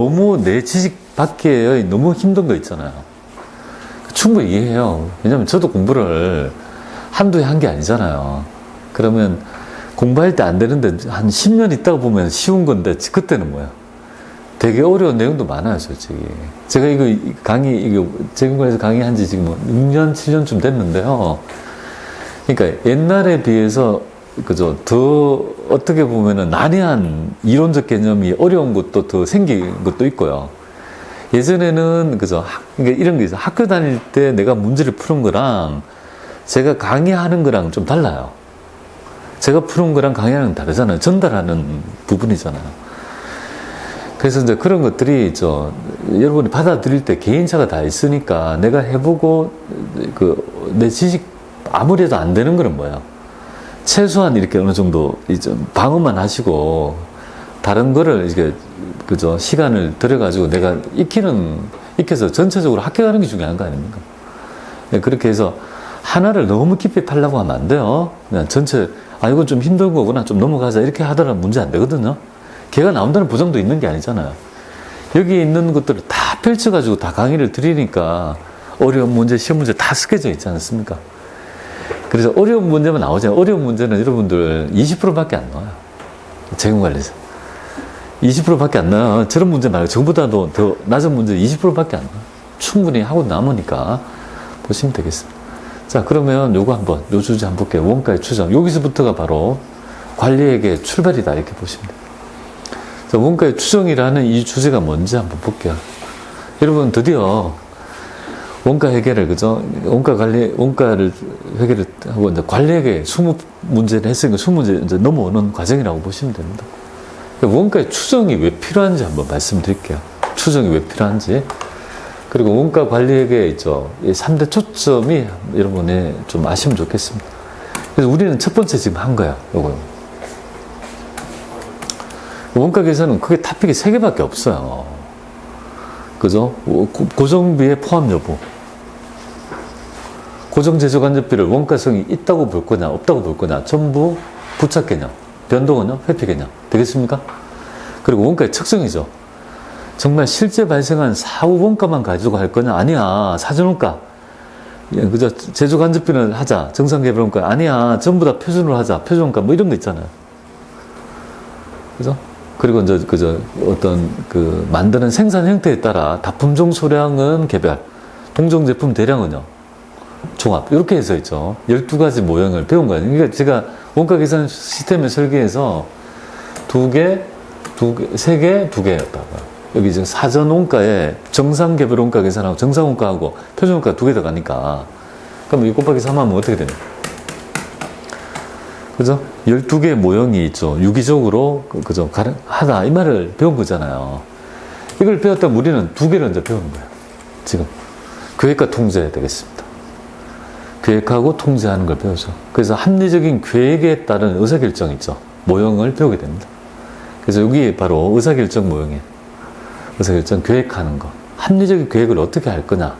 너무 내 지식 밖에 너무 힘든 거 있잖아요. 충분히 이해해요. 왜냐면 저도 공부를 한두 해 한 게 아니잖아요. 그러면 공부할 때 안 되는데 한 10년 있다가 보면 쉬운 건데 그때는 뭐야? 되게 어려운 내용도 많아요, 솔직히. 제가 이거 제공관에서 강의한 지 지금 6년, 7년쯤 됐는데요. 그러니까 옛날에 비해서 그죠? 더 어떻게 보면은 난해한 이론적 개념이 어려운 것도 더 생긴 것도 있고요. 예전에는 그죠? 그러니까 이런 게 있어요. 학교 다닐 때 내가 문제를 푸는 거랑 제가 강의하는 거랑 좀 달라요. 제가 푸는 거랑 강의하는 건 다르잖아요. 전달하는 부분이잖아요. 그래서 이제 그런 것들이 여러분이 받아들일 때 개인차가 다 있으니까 내가 해보고 내 지식 아무래도 안 되는 거는 뭐예요? 최소한 이렇게 어느 정도 방어만 하시고 다른 거를 이렇게 그죠? 시간을 들여가지고 내가 익혀서 전체적으로 합격하는 게 중요한 거 아닙니까? 네, 그렇게 해서 하나를 너무 깊이 파려고 하면 안 돼요. 그냥 전체, 이건 좀 힘든 거구나. 좀 넘어가자. 이렇게 하더라도 문제 안 되거든요. 걔가 나온다는 보장도 있는 게 아니잖아요. 여기 있는 것들을 다 펼쳐가지고 다 강의를 드리니까 어려운 문제, 시험 문제 다 쓰여져 있지 않습니까? 그래서 어려운 문제만 나오잖아요. 어려운 문제는 여러분들 20%밖에 안 나와요. 재경관리에서. 20%밖에 안 나와요. 저런 문제 말고 저보다도 더 낮은 문제 20%밖에 안 나와요. 충분히 하고 남으니까 보시면 되겠습니다. 자, 그러면 요거 한번, 요 주제 한번 볼게요. 원가의 추정. 여기서부터가 바로 관리에게 출발이다. 이렇게 보시면 돼요. 자, 원가의 추정이라는 이 주제가 뭔지 한번 볼게요. 여러분, 드디어 원가 해결을, 그죠? 원가를 해결을 하고, 이제 관리에게 20문제를 했으니까 20문제 이제 넘어오는 과정이라고 보시면 됩니다. 원가의 추정이 왜 필요한지 한번 말씀드릴게요. 추정이 왜 필요한지. 그리고 원가 관리에게 있죠. 이 3대 초점이 여러분이 좀 아시면 좋겠습니다. 그래서 우리는 첫 번째 지금 한 거야. 요거. 원가 계산은 크게 토픽이 3개밖에 없어요. 그죠? 고정비의 포함 여부. 고정제조간접비를 원가성이 있다고 볼 거냐, 없다고 볼 거냐. 전부 부착 개념, 변동은요, 회피 개념. 되겠습니까? 그리고 원가의 측정이죠. 정말 실제 발생한 사후 원가만 가지고 할 거냐? 아니야. 사전원가. 그죠? 제조간접비는 하자. 정상개발원가. 아니야. 전부 다 표준으로 하자. 표준원가. 뭐 이런 거 있잖아요. 그죠? 그리고 이제, 만드는 생산 형태에 따라 다품종 소량은 개별, 동종 제품 대량은요, 종합. 이렇게 해서 있죠. 12가지 모형을 배운 거예요. 그러니까 제가 원가 계산 시스템을 설계해서 3개, 2개였다고요. 여기 지금 사전 원가에 정상 개별 원가 계산하고 정상 원가하고 표준 원가 2개 들어가니까. 그럼 이 곱하기 3 하면 어떻게 되냐? 그죠? 12개의 모형이 있죠. 유기적으로, 그죠? 하다. 이 말을 배운 거잖아요. 이걸 배웠다면 우리는 2개를 이제 배우는 거예요. 지금. 계획과 통제 되겠습니다. 계획하고 통제하는 걸 배우죠. 그래서 합리적인 계획에 따른 의사결정 있죠. 모형을 배우게 됩니다. 그래서 여기 바로 의사결정 모형이에요. 의사결정 계획하는 거. 합리적인 계획을 어떻게 할 거냐.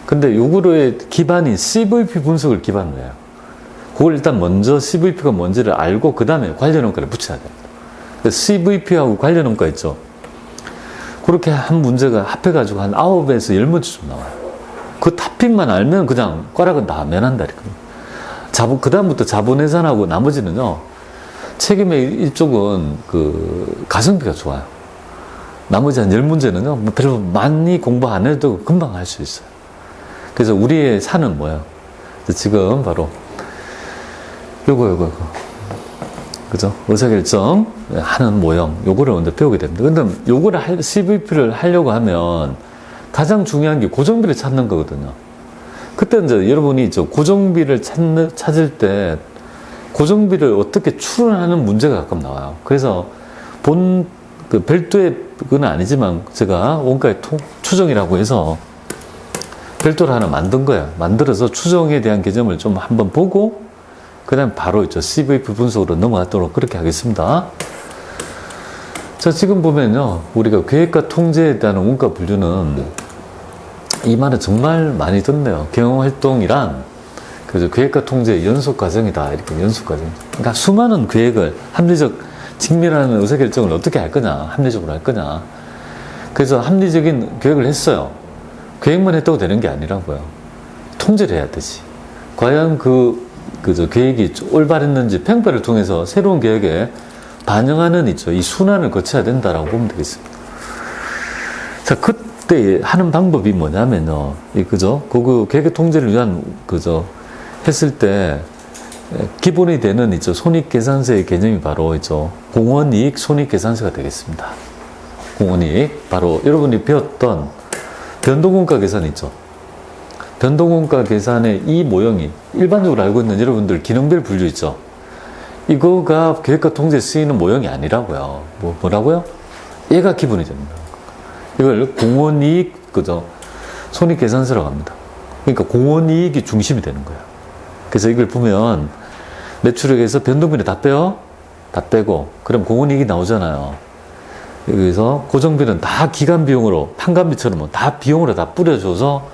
근데 요거의 기반이 CVP 분석을 기반으로 해요. 그걸 일단 먼저 CVP가 뭔지를 알고 그 다음에 관련 원가를 붙여야 됩니다. CVP하고 관련 원가 있죠. 그렇게 한 문제가 합해가지고 한 9에서 10문제쯤 나와요. 그 토픽만 알면 그냥 꽈락은 다 면한다. 그 다음부터 자본예산하고 나머지는요, 책임의 일쪽은 가성비가 좋아요. 나머지 한 10문제는요, 별로 많이 공부 안 해도 금방 할 수 있어요. 그래서 우리의 산은 뭐예요? 지금 바로 요거. 그죠? 의사결정 하는 모형. 요거를 먼저 배우게 됩니다. 근데 CVP를 하려고 하면 가장 중요한 게 고정비를 찾는 거거든요. 그때 이제 여러분이 고정비를 찾을 때 고정비를 어떻게 추론하는 문제가 가끔 나와요. 그래서 별도의 그건 아니지만 제가 원가의 추정이라고 해서 별도로 하나 만든 거예요. 만들어서 추정에 대한 개념을 좀 한번 보고 그 다음에 바로 CVP 분석으로 넘어가도록 그렇게 하겠습니다. 자, 지금 보면요. 우리가 계획과 통제에 대한 원가 분류는 이 말은 정말 많이 듣네요. 경영활동이란 그래서 계획과 통제의 연속 과정이다. 이렇게 연속 과정. 그러니까 수많은 계획을 합리적 직면하는 의사결정을 어떻게 할 거냐. 합리적으로 할 거냐. 그래서 합리적인 계획을 했어요. 계획만 했다고 되는 게 아니라고요. 통제를 해야 되지. 과연 그저 계획이 올바랬는지 평가를 통해서 새로운 계획에 반영하는 이 순환을 거쳐야 된다라고 보면 되겠습니다. 자, 그때 하는 방법이 뭐냐면요. 그죠? 그 계획 통제를 위한, 했을 때, 기본이 되는 손익계산서의 개념이 바로 공원이익 손익계산서가 되겠습니다. 공원이익. 바로 여러분이 배웠던 변동원가 계산 있죠? 변동원가 계산의 이 모형이 일반적으로 알고 있는 여러분들 기능별 분류 있죠? 이거가 계획과 통제에 쓰이는 모형이 아니라고요. 뭐라고요? 얘가 기본이 됩니다. 이걸 공원이익, 손익계산서라고 합니다. 그러니까 공원이익이 중심이 되는 거예요. 그래서 이걸 보면 매출액에서 변동비를 다 빼요? 다 빼고, 그럼 공원이익이 나오잖아요. 여기서 고정비는 다 기간비용으로, 판관비처럼 다 비용으로 다 뿌려줘서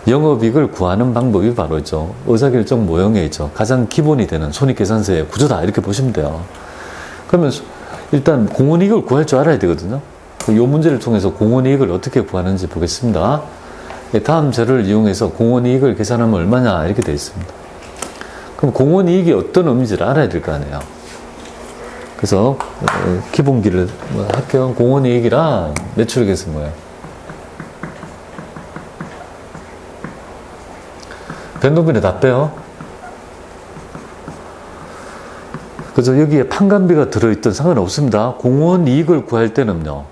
영업이익을 구하는 방법이 바로 의사결정 모형에 가장 기본이 되는 손익계산서의 구조다. 이렇게 보시면 돼요. 그러면 일단 공원이익을 구할 줄 알아야 되거든요. 이 문제를 통해서 공원이익을 어떻게 구하는지 보겠습니다. 다음 재료를 이용해서 공원이익을 계산하면 얼마냐 이렇게 되어 있습니다. 그럼 공원이익이 어떤 의미인지를 알아야 될 거 아니에요. 그래서 기본기를 할게요. 공원이익이란 매출액에서 뭐예요? 변동비를 다 빼요. 그죠? 여기에 판관비가 들어있든 상관없습니다. 공원이익을 구할 때는요.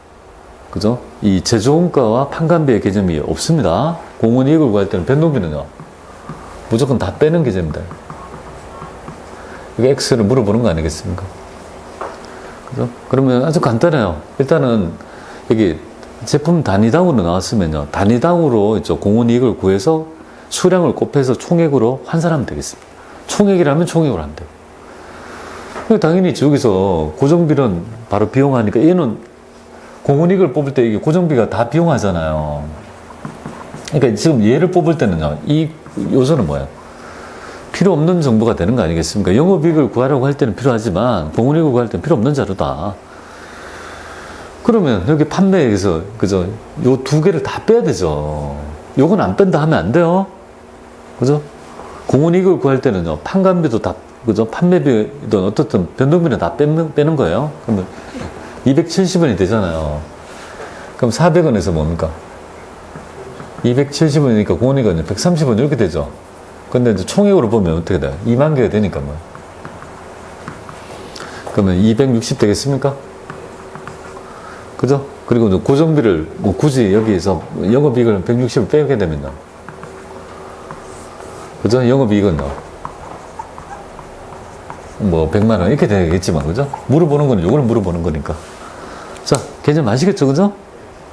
그죠? 이 제조원가와 판관비의 개념이 없습니다. 공원이익을 구할 때는 변동비는요. 무조건 다 빼는 개념입니다. 이게 X를 물어보는 거 아니겠습니까? 그죠? 그러면 아주 간단해요. 일단은 여기 제품 단위당으로 나왔으면요. 단위당으로 공원이익을 구해서 수량을 곱해서 총액으로 환산하면 되겠습니다. 총액이라면 총액으로 하면 돼요. 당연히 여기서 고정비는 바로 비용하니까 얘는 공원이익을 뽑을 때 이게 고정비가 다 비용하잖아요. 그러니까 지금 얘를 뽑을 때는요. 이 요소는 뭐예요? 필요 없는 정보가 되는 거 아니겠습니까? 영업이익을 구하려고 할 때는 필요하지만 공원이익을 구할 때는 필요 없는 자료다. 그러면 여기 판매에서 요 두 개를 다 빼야 되죠. 요건 안 뺀다 하면 안 돼요. 그죠? 공원이익을 구할 때는요, 판관비도 다, 판매비든 어떻든 변동비는 다 빼는 거예요. 그러면 270원이 되잖아요. 그럼 400원에서 뭡니까? 270원이니까 공원이익은 130원 이렇게 되죠. 근데 총액으로 보면 어떻게 돼요? 2만 개가 되니까 뭐. 그러면 260 되겠습니까? 그죠? 그리고 고정비를 굳이 여기에서 영업이익을 160을 빼게 되면요. 그죠? 영업이익은요. 100만원 이렇게 되겠지만, 그죠? 물어보는 거는 요걸 물어보는 거니까. 자, 개념 아시겠죠? 그죠?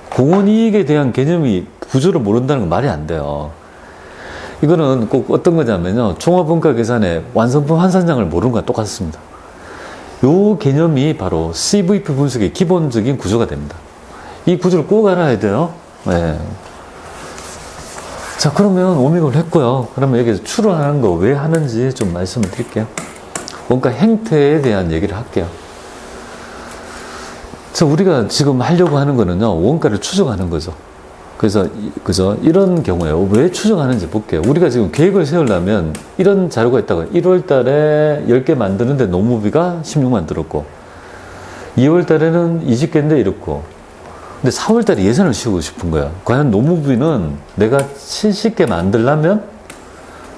공원이익에 대한 개념이 구조를 모른다는 건 말이 안 돼요. 이거는 꼭 어떤 거냐면요. 종합원가 계산의 완성품 환산량을 모르는 거랑 똑같습니다. 요 개념이 바로 CVP 분석의 기본적인 구조가 됩니다. 이 구조를 꼭 알아야 돼요. 네. 자, 그러면 오믹을 했고요. 그러면 여기서 추론하는 거 왜 하는지 좀 말씀을 드릴게요. 원가 행태에 대한 얘기를 할게요. 자, 우리가 지금 하려고 하는 거는요, 원가를 추정하는 거죠. 그래서, 그죠? 이런 경우에 왜 추정하는지 볼게요. 우리가 지금 계획을 세우려면 이런 자료가 있다고. 1월 달에 10개 만드는데 노무비가 16만 들었고, 2월 달에는 20개인데 이렇고, 근데 4월 달에 예산을 씌우고 싶은 거야. 과연 노무비는 내가 70개 만들려면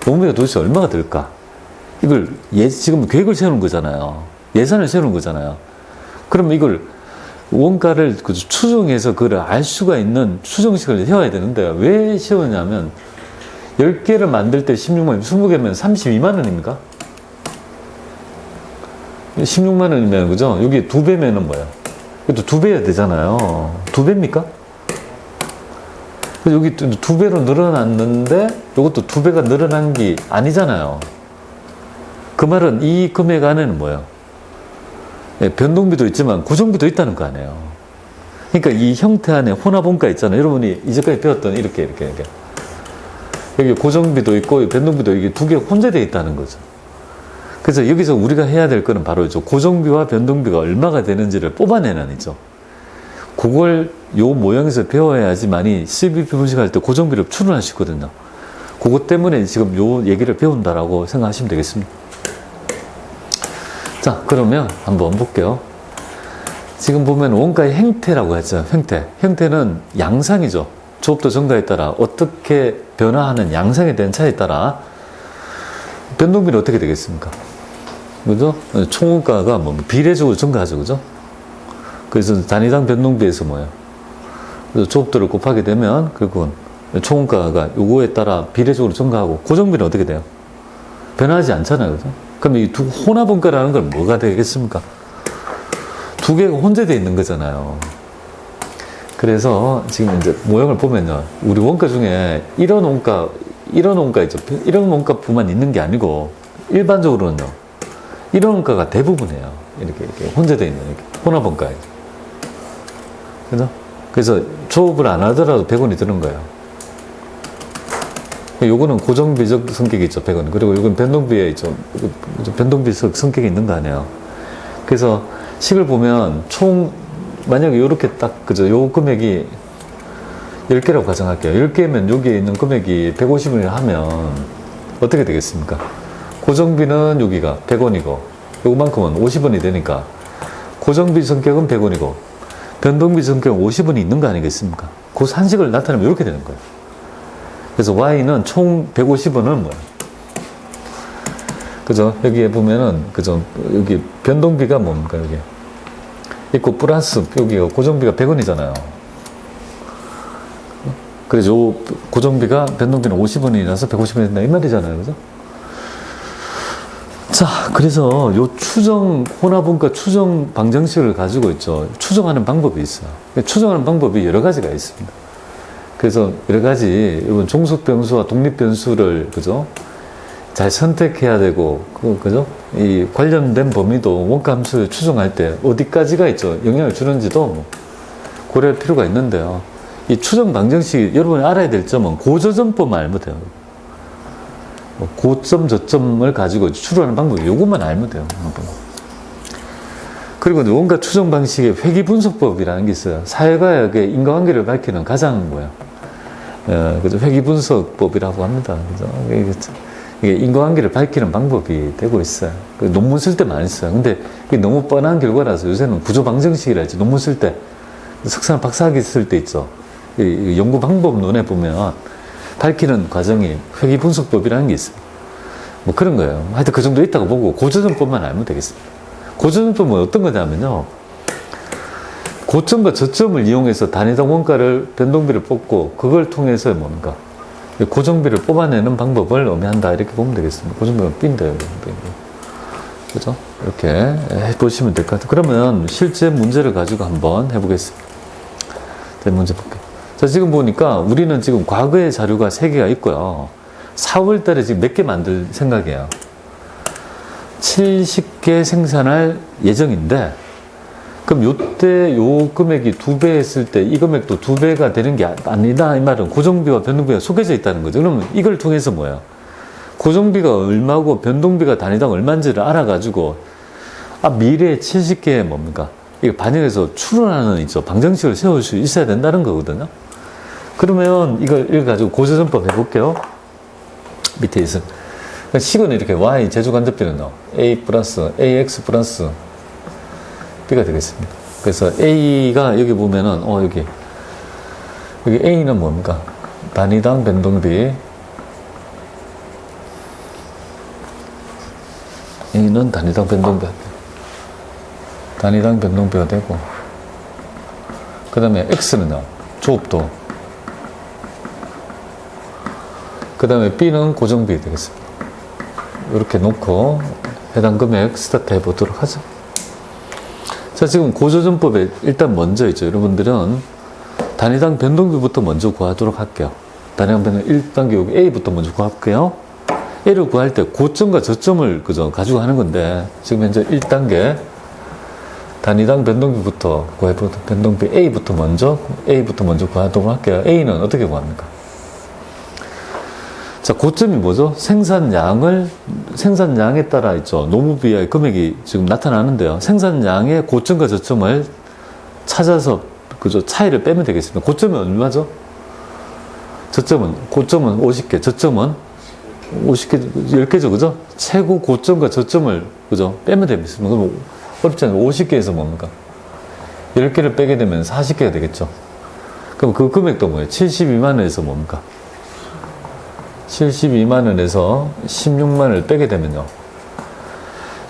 노무비가 도대체 얼마가 들까? 이걸 지금 계획을 세우는 거잖아요. 예산을 세우는 거잖아요. 그러면 이걸 원가를 추정해서 그걸 알 수가 있는 추정식을 세워야 되는데 왜 세우냐면 10개를 만들 때 16만, 20개면 32만 원입니까? 16만 원이면 그죠? 여기 2배면은 뭐야? 이것도 2배야 되잖아요. 2배입니까? 여기 2배로 늘어났는데 이것도 2배가 늘어난 게 아니잖아요. 그 말은 이 금액 안에는 뭐예요? 변동비도 있지만 고정비도 있다는 거 아니에요. 그러니까 이 형태 안에 혼합원가 있잖아요. 여러분이 이제까지 배웠던 이렇게. 여기 고정비도 있고 변동비도 이게 두 개가 혼재되어 있다는 거죠. 그래서 여기서 우리가 해야 될 거는 바로 고정비와 변동비가 얼마가 되는지를 뽑아내는 이죠. 그걸 요 모형에서 배워야지만이 CVP 분석할 때 고정비를 추론할 수 있거든요. 그것 때문에 지금 요 얘기를 배운다라고 생각하시면 되겠습니다. 자, 그러면 한번 볼게요. 지금 보면 원가의 행태라고 했죠. 형태는 양상이죠. 조업도 증가에 따라 어떻게 변화하는 양상에 대한 차이에 따라 변동비는 어떻게 되겠습니까? 그죠? 총원가가 뭐 비례적으로 증가하죠. 그죠? 그래서 단위당 변동비에서 뭐예요? 그래서 조업도를 곱하게 되면 결국은 총원가가 요거에 따라 비례적으로 증가하고 고정비는 어떻게 돼요? 변하지 않잖아요. 그죠? 그럼 이 두 혼합원가라는 건 뭐가 되겠습니까? 두 개가 혼재되어 있는 거잖아요. 그래서 지금 이제 모형을 보면요. 우리 원가 중에 이런 원가 있죠. 이런 원가뿐만 있는 게 아니고 일반적으로는요. 이런 원가가 대부분이에요. 이렇게 혼재되어 있는 이렇게 혼합원가예요. 그죠? 그래서 조업을 안 하더라도 100원이 드는 거예요. 요거는 고정비적 성격이 있죠, 100원. 그리고 요건 변동비에 있죠. 변동비적 성격이 있는 거 아니에요. 그래서 식을 보면 만약에 요렇게 딱, 그죠. 요 금액이 10개라고 가정할게요. 10개면 여기에 있는 금액이 150원이라 하면 어떻게 되겠습니까? 고정비는 여기가 100원이고, 요만큼은 50원이 되니까, 고정비 성격은 100원이고, 변동비 성격은 50원이 있는 거 아니겠습니까? 그 산식을 나타내면 이렇게 되는 거예요. 그래서 Y는 총 150원은 뭐야? 그죠? 여기에 보면은, 그죠? 여기 변동비가 뭡니까, 여기? 있고, 플러스, 여기가 고정비가 100원이잖아요. 그래서 요 고정비가, 변동비는 50원이라서 150원이 된다, 이 말이잖아요. 그죠? 자, 그래서 요 혼합원가 추정 방정식을 가지고 있죠. 추정하는 방법이 있어요. 추정하는 방법이 여러 가지가 있습니다. 그래서 여러 가지, 이번 종속 변수와 독립 변수를, 그죠? 잘 선택해야 되고, 그죠? 이 관련된 범위도 원가 함수를 추정할 때 어디까지가 있죠? 영향을 주는지도 고려할 필요가 있는데요. 이 추정 방정식, 여러분이 알아야 될 점은 고저점법만 알면 돼요. 고점, 저점을 가지고 추론하는 방법이 요것만 알면 돼요. 그리고 원가 추정 방식의 회귀분석법이라는 게 있어요. 사회과학의 인과관계를 밝히는 가장 그죠? 회귀분석법이라고 합니다. 그죠? 이게 인과관계를 밝히는 방법이 되고 있어요. 논문 쓸 때 많이 써요. 근데 이게 너무 뻔한 결과라서 요새는 구조방정식이랄지 논문 쓸 때, 석사나 박사학위 쓸 때 있죠. 이 연구 방법론에 보면 밝히는 과정이 회귀분석법이라는 게 있어요. 뭐 그런 거예요. 하여튼 그 정도 있다고 보고 고저점법만 알면 되겠습니다. 고저점법은 어떤 거냐면요. 고점과 저점을 이용해서 단위당 원가를 변동비를 뽑고 그걸 통해서 뭡니까? 고정비를 뽑아내는 방법을 의미한다. 이렇게 보면 되겠습니다. 고정비는 B인데요. 그죠? 이렇게 해보시면 될 것 같아요. 그러면 실제 문제를 가지고 한번 해보겠습니다. 자, 문제 볼게요. 자, 지금 보니까 우리는 지금 과거의 자료가 3개가 있고요. 4월 달에 지금 몇 개 만들 생각이에요. 70개 생산할 예정인데, 그럼 요때 요 금액이 2배 했을 때 이 금액도 2배가 되는 게 아니다. 이 말은 고정비와 변동비가 속해져 있다는 거죠. 그러면 이걸 통해서 뭐야? 고정비가 얼마고 변동비가 단위당 얼마인지를 알아가지고, 미래에 70개에 뭡니까? 이거 반영해서 추론하는 있죠. 방정식을 세울 수 있어야 된다는 거거든요. 그러면 이걸 가지고 고저점법 해볼게요. 밑에 있어. 식은 이렇게 Y 제조간접비는 A 플러스 AX 플러스 B가 되겠습니다. 그래서 A가 여기 보면은 여기 A는 뭡니까? 단위당 변동비. A는 단위당 변동비가 되고, 그 다음에 X는요, 조업도. 그 다음에 B는 고정비 되겠습니다. 이렇게 놓고 해당 금액 스타트 해보도록 하죠. 자, 지금 고저점법에 일단 먼저 있죠. 여러분들은 단위당 변동비부터 먼저 구하도록 할게요. 단위당 변동비 1단계 여기 A부터 먼저 구할게요. A를 구할 때 고점과 저점을 그죠 가지고 하는 건데, 지금 현재 1단계 단위당 변동비부터 구해보도록, 변동비 A부터 먼저 구하도록 할게요. A는 어떻게 구합니까? 자, 고점이 뭐죠? 생산량에 따라 있죠. 노무비의 금액이 지금 나타나는데요. 생산량의 고점과 저점을 찾아서 그죠? 차이를 빼면 되겠습니다. 고점은 얼마죠? 고점은 50개, 저점은 50개, 10개죠, 그죠? 최고 고점과 저점을, 그죠? 빼면 됩니다. 그럼 어렵지 않아요. 50개에서 뭡니까? 10개를 빼게 되면 40개가 되겠죠. 그럼 그 금액도 뭐예요? 72만원에서 뭡니까? 72만원에서 16만원을 빼게 되면요.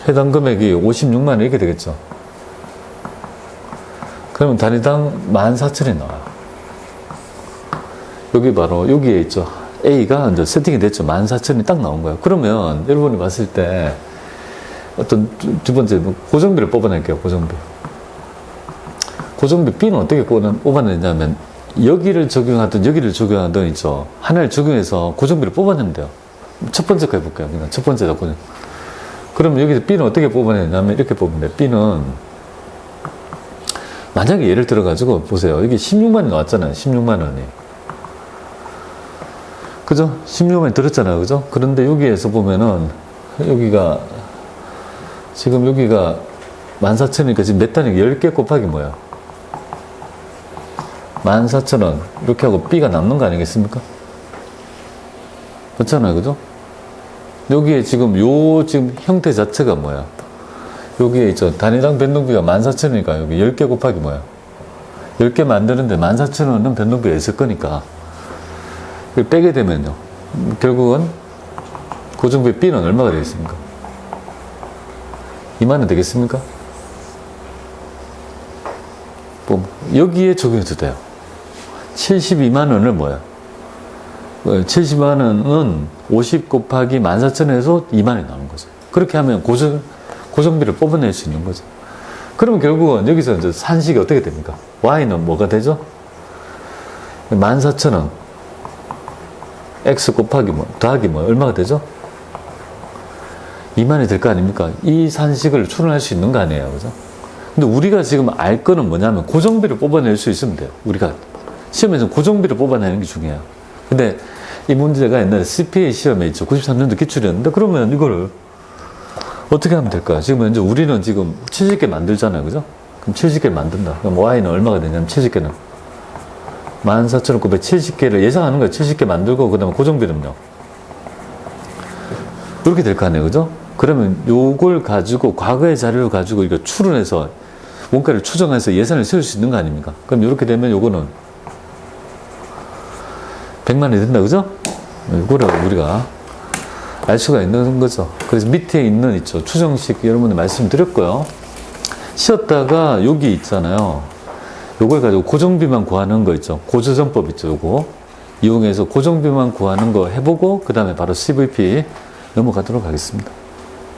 해당 금액이 56만원 이렇게 되겠죠. 그러면 단위당 14,000원이 나와요. 여기 바로 여기에 있죠. A가 이제 세팅이 됐죠. 14,000원이 딱 나온 거예요. 그러면 여러분이 봤을 때 어떤 두 번째 고정비를 뽑아낼게요. 고정비. 고정비 B는 어떻게 뽑아내냐면 여기를 적용하든 있죠. 하나를 적용해서 고정비를 뽑아내면 돼요. 첫 번째 거 해볼게요. 그냥 첫 번째다 고정. 그럼 여기서 B는 어떻게 뽑아내냐면 이렇게 뽑으면 돼요. B는 만약에 예를 들어가지고 보세요. 여기 16만원이 나왔잖아요. 16만원이. 그죠? 16만원이 들었잖아요. 그죠? 그런데 여기에서 보면은 여기가 지금 여기가 14,000원이니까 지금 몇 단위 10개 곱하기 뭐야? 14,000원 이렇게 하고 B가 남는 거 아니겠습니까? 그렇잖아요. 그죠? 여기에 지금 지금 형태 자체가 뭐야? 여기에 있죠. 단위당 변동비가 14,000원이니까 여기 10개 곱하기 뭐야? 10개 만드는데 14,000원은 변동비가 있을 거니까 이걸 빼게 되면요. 결국은 고정비 B는 얼마가 되겠습니까? 2만원 되겠습니까? 여기에 적용해도 돼요. 72만원을 뭐야? 70만원은 50 곱하기 14,000원에서 2만원이 나오는 거죠. 그렇게 하면 고정비를 뽑아낼 수 있는 거죠. 그러면 결국은 여기서 이제 산식이 어떻게 됩니까? Y는 뭐가 되죠? 14,000원 X 곱하기 더하기 얼마가 되죠? 2만원이 될 거 아닙니까? 이 산식을 추론할 수 있는 거 아니에요. 그죠? 근데 우리가 지금 알 거는 뭐냐면 고정비를 뽑아낼 수 있으면 돼요. 우리가 시험에서 고정비를 뽑아내는 게 중요해요. 근데 이 문제가 옛날에 CPA 시험에 있죠. 93년도 기출이었는데 그러면 이거를 어떻게 하면 될까요? 지금 현재 우리는 지금 70개 만들잖아요. 그죠? 그럼 70개 만든다. 그럼 Y는 얼마가 되냐면 70개는 14,970개를 예상하는 거예요. 70개 만들고 그 다음에 고정비는요. 이렇게 될 거 아니에요. 그죠? 그러면 요걸 가지고 과거의 자료를 가지고 이거 추론해서 원가를 추정해서 예산을 세울 수 있는 거 아닙니까? 그럼 이렇게 되면 요거는 100만원이 된다. 그죠? 이거를 우리가 알 수가 있는 거죠. 그래서 밑에 있죠. 추정식 여러분들 말씀드렸고요. 쉬었다가 여기 있잖아요. 요걸 가지고 고정비만 구하는 거 있죠. 고조정법 있죠. 요거 이용해서 고정비만 구하는 거 해보고 그 다음에 바로 CVP 넘어가도록 하겠습니다.